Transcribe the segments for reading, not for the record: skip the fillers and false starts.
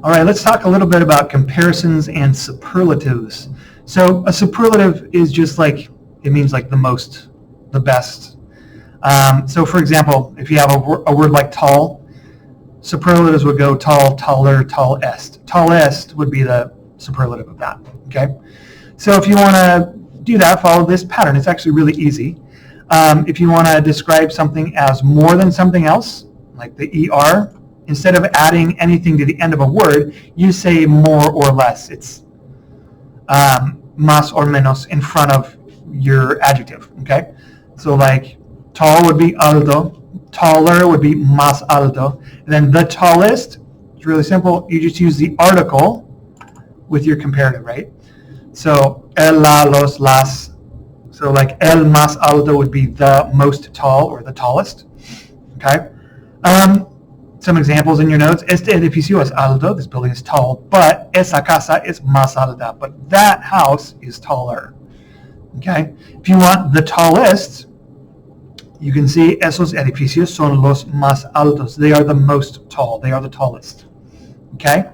All right, let's talk a little bit about comparisons and superlatives. So a superlative is just like, it means like the most, the best. So for example, if you have a word like tall, superlatives would go tall, taller, tallest. Tallest would be the superlative of that, okay? So if you want to do that, follow this pattern. It's actually really easy. If you want to describe something as more than something else, like the ER, instead of adding anything to the end of a word, you say more or less. It's más or menos in front of your adjective, okay? So like tall would be alto, taller would be más alto, and then the tallest, it's really simple. You just use the article with your comparative, right? So el, la, los, las. So like el más alto would be the most tall or the tallest, okay? Some examples in your notes. Este edificio es alto, this building is tall, but esa casa es más alta, but that house is taller. Okay? If you want the tallest, you can see esos edificios son los más altos. They are the most tall. They are the tallest. Okay?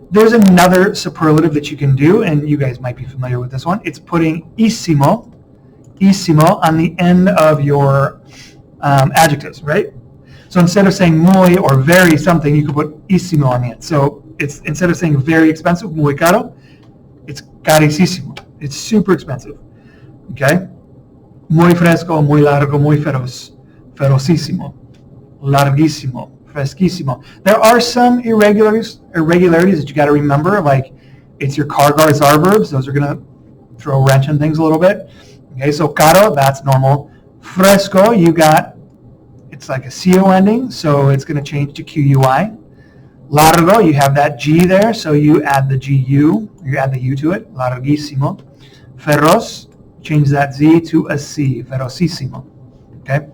There's another superlative that you can do, and you guys might be familiar with this one. It's putting ísimo on the end of your adjectives, right? So instead of saying muy or very something, you could put ísimo on the end. So it's instead of saying very expensive, muy caro, it's carísimo. It's super expensive. Okay? Muy fresco, muy largo, muy feroz, ferocísimo, larguísimo, fresquísimo. There are some irregularities that you got to remember, like it's your car guards are verbs. Those are going to throw a wrench in things a little bit. Okay, so caro, that's normal. Fresco, you got, it's like a CO ending, so it's going to change to QUI. Largo, you have that G there, so you add the GU, you add the U to it, larguísimo. Feroz, change that Z to a C, ferocísimo. Okay?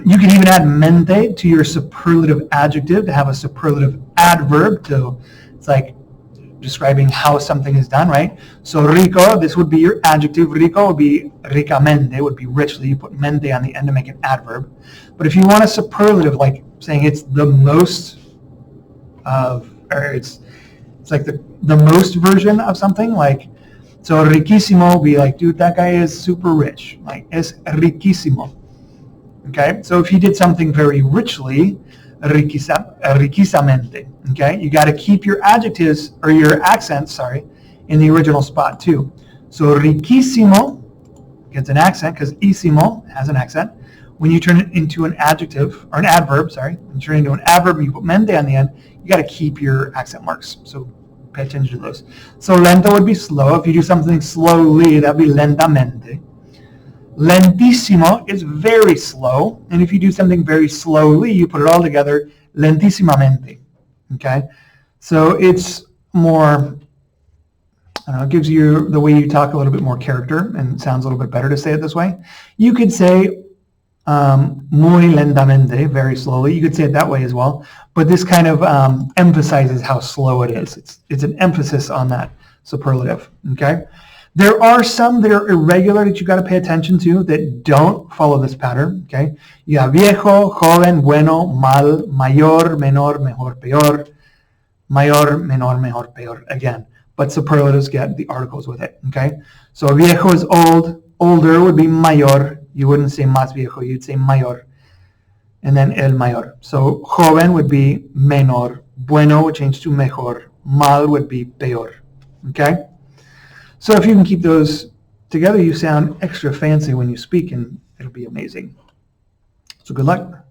You can even add mente to your superlative adjective to have a superlative adverb. So it's like describing how something is done, right? So rico, this would be your adjective. Rico would be ricamente, would be richly. You put mente on the end to make an adverb. But if you want a superlative, like saying it's the most of, or it's like the most version of something, like, so riquísimo would be like, dude, that guy is super rich. Like, es riquísimo. Okay? So if you did something very richly, riquisamente. Okay? You got to keep your adjectives, or your accents, in the original spot too. So riquísimo gets an accent because ísimo has an accent. When you turn it into an adjective, or an adverb, when you turn it into an adverb and you put mente on the end, you got to keep your accent marks. So pay attention to those. So lento would be slow. If you do something slowly, that would be lentamente. Lentísimo is very slow. And if you do something very slowly, you put it all together, lentísimamente. Okay? So it's more, I don't know, it gives you the way you talk a little bit more character and sounds a little bit better to say it this way. You could say muy lentamente, very slowly. You could say it that way as well. But this kind of emphasizes how slow it is. It's an emphasis on that superlative. Okay? There are some that are irregular that you got to pay attention to that don't follow this pattern. Okay? You have viejo, joven, bueno, mal, mayor, menor, mejor, peor. Mayor, menor, mejor, peor. Again, but superlatives get the articles with it. Okay? So viejo is old. Older would be mayor. You wouldn't say más viejo. You'd say mayor. And then el mayor. So joven would be menor. Bueno would change to mejor. Mal would be peor. Okay? So if you can keep those together, you sound extra fancy when you speak, and it'll be amazing. So good luck.